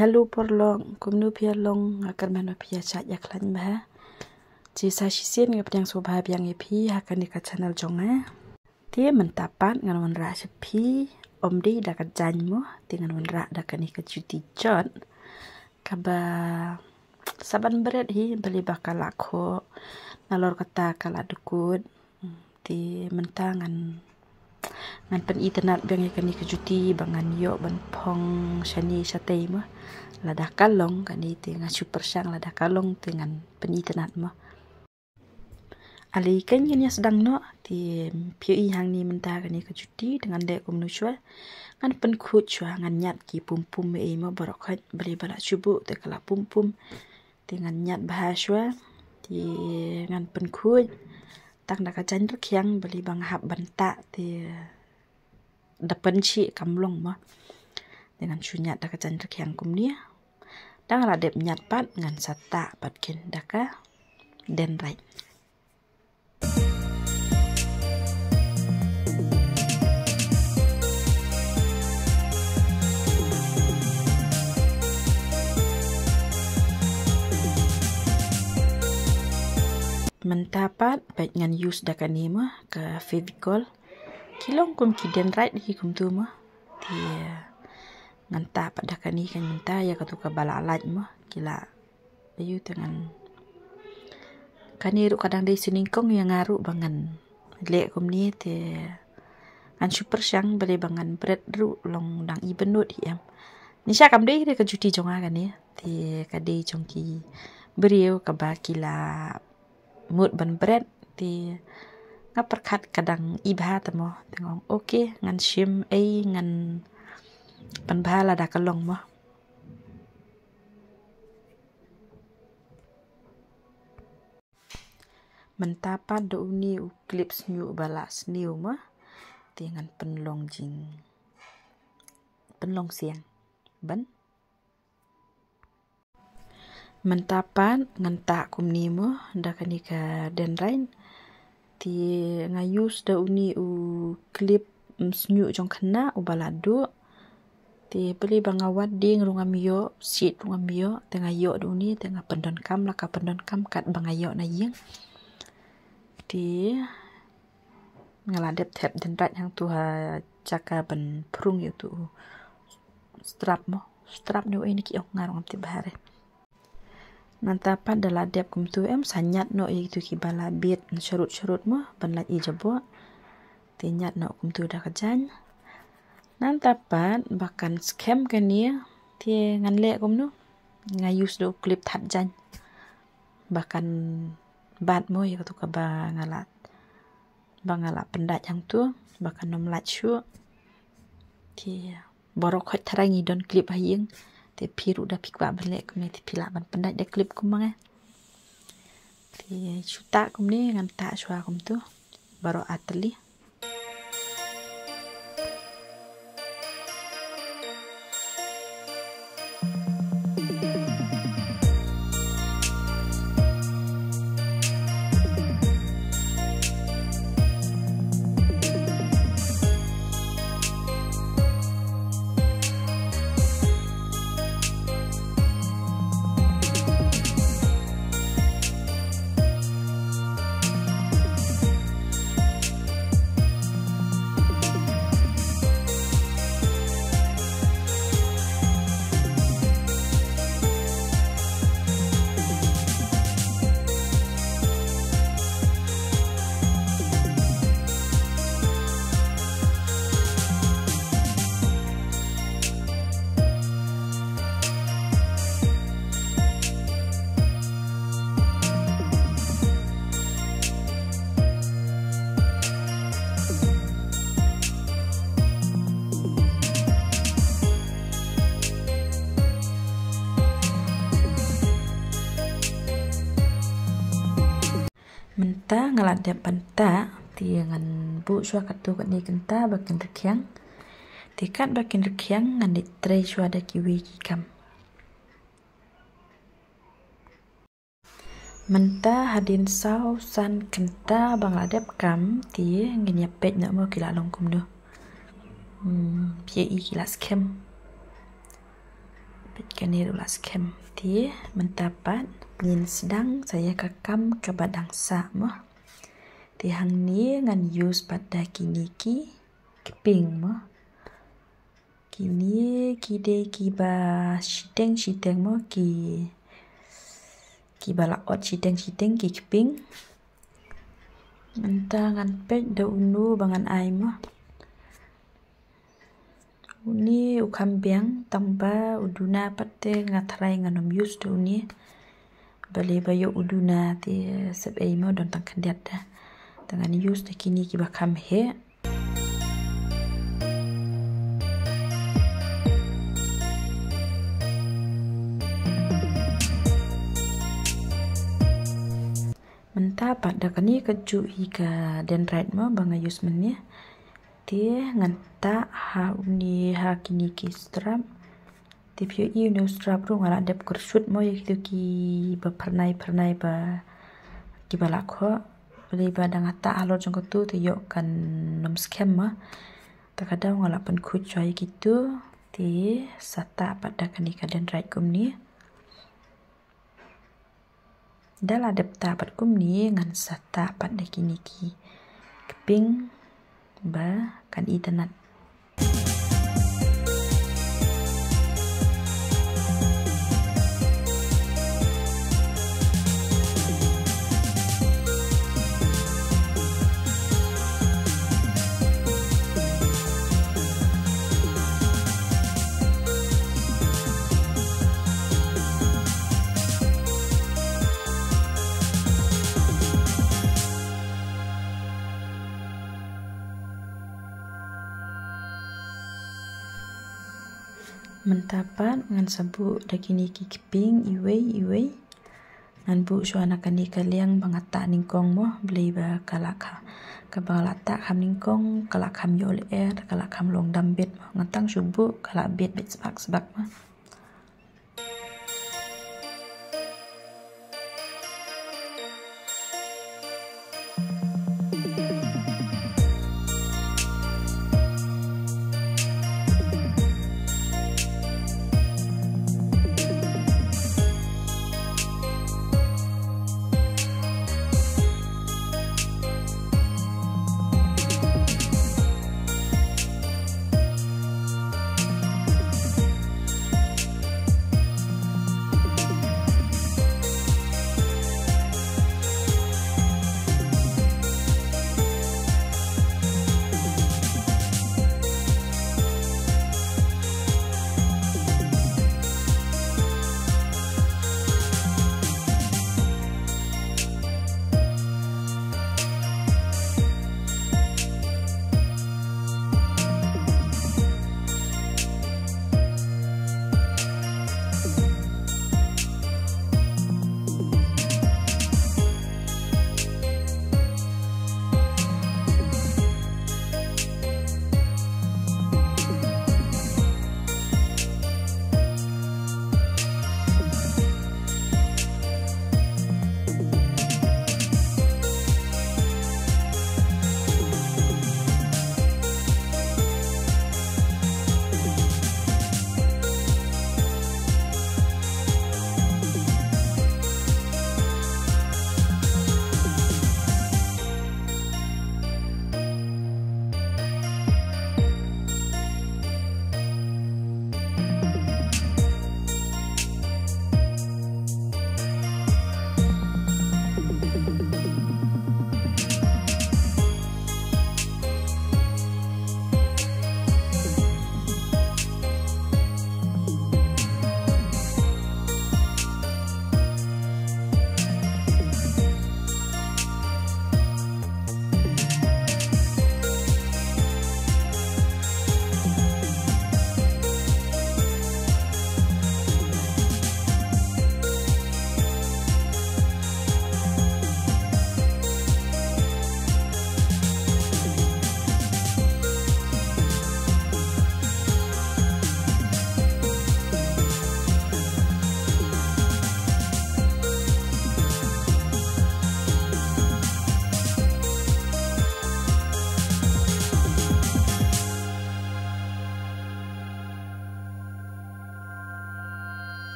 hello porlong kumnu pia long akan mano pia chat yaklan bah ci sa sisen ngap yang sobha yang epi akan di channel jonga tie mentapat ngan wanra sepi omdi dakat janmu dengan wanra dakan ni kecuti jon kaba saban berat hi beli bakal lakho nalor kata kala dukut ti mentangan ngan pen internet bang ikan ni kejuti bangan yo ban pong shani satay mo lada kalong kani ti nga super sang lada kalong dengan pen internet mo ali kan nya sedang no ti pi hang ni menta kani kejuti dengan dek kum nuchwa ngan pen khut chwa ngan nyat ki pum pum me mo barokhat beli bala chubu te kala pum pum dengan nyat bahaswa ti ngan pen khut tak nak kacan rekyang beli bang hab bantak ti depan ci kamlong mah dengan sunyat dak kacan rekyang kum ni dang ladep nyat pat ngan sata pat kin daka den right mentapat baik ngan use dakan ni mah ke Fevicol kilong kum kiden right hi kum tu mah ti ngan ta pat dakan ni kan menta ya katu ka bala alat mah kila ayu dengan kani ru kadang dei siningkong yang ngaru bangan lek kum ni ti an super sang bale bangan bread ru long dang i benut hi am ni sya kam dei ke juti jonga kan ni ti ka dei jongki beriu ka ba kila mood ban bread ti ngaperkat kadang ibha tamo tengong okay ngan shim ngan pan bhala da kalong mo mentapa do uni clips new balas new mo ti ngan penlong jing penlong siang ban mentapan ngantak kum ni mo dakan ni ka den rain ti ngayus da uni u clip snyu jong khna u baladu ti beli bangawat ding rungam yo sit rungam yo tengah yo do uni tengah pendon kam la ka pendon kam kat bangayo na yeng ti ngaladep thep den rat hang tu ha caka ban prung yo tu strap ni ini ki ok ngarong ti bahare nantapan dalam dep kum tu sanyat no itu ki bala bit syurut mo ban la ijabo tinyat no kum tu dah kajan nantapan bahkan scam kan ni ti ngan le kum no ngayus do clip that jan bahkan bat mo ya tu ka bangalat pendat yang tu bahkan nom lat syu ti borok khot tarangi don clip hayeng ti piru da pikwa balik kum ni ti pila ban pendat de clip kum manga ti chuta kum ni ngan ta shwa kum tu baro atli menta ngaladep panta ti ngan bu shwa katu kat ni kenta bakin rekyang tikat bakin rekyang ngan di tray shwa da kiwi kam menta hadin sau san kenta bangladep kam ti ngin yapet nak mo kila long kum do pie i kila scam Baikkan ni ulas kem ti mentapat ngin sedang saya kakam ke badang sa mo. Ti hang ni ngan use pada kini ki keping mo. Kini kide ki ba shiteng mo ki balaot shiteng ki keping. Mentah ngan pek da unu bangan ai mo. Uni ukambeng tamba uduna patte ngatrai nganom yus do uni. Bale bayo uduna ti sebei mo don tang kandiat da. Tangan yus da kini ki bakam he. Mentah pada kani keju ika dendrit mo banga yus menye. Dia nganta ha uni ha kini ki strap tipyo i uni strap ru ngala dep kersut mo yaitu ki bapernai ba ki balakho beli badang ata alo jong tu yo kan nom scam ma takadau ngala pen kucai gitu ti sata pada kani ka dendrit kum ni dal adep tapat kum ni ngan sata pada kini ki keping ba kan internet. Mentapat ngan sabu dakini ki keping iwei ngan bu suana kani kaliang bangata ningkong mo beli ba kalakha ka bangalata kham ningkong kalak kham yol kalak kham long dambet mo ngantang subu kalak bet sebak mo.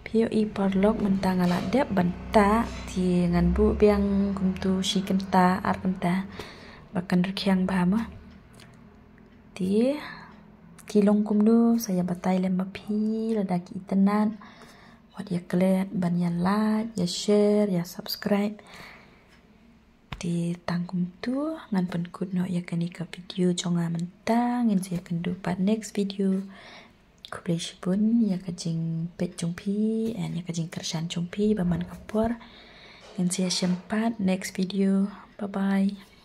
POE porlog mentang ala dep banta thì ngan bu biang kum tu si kenta ar kenta bahkan rekyang bahama thì kilong kum du saya batai lem mapi ladaki tenan wat ya klet ban ya like ya share ya subscribe thì tang kum tu ngan pen kut no ya kani ka video jonga mentang in sia kendu pat next video Kublish pun ya kajing pet jumpi and ya kajing kersan jumpi baman kapur. Yang saya sempat next video. Bye bye.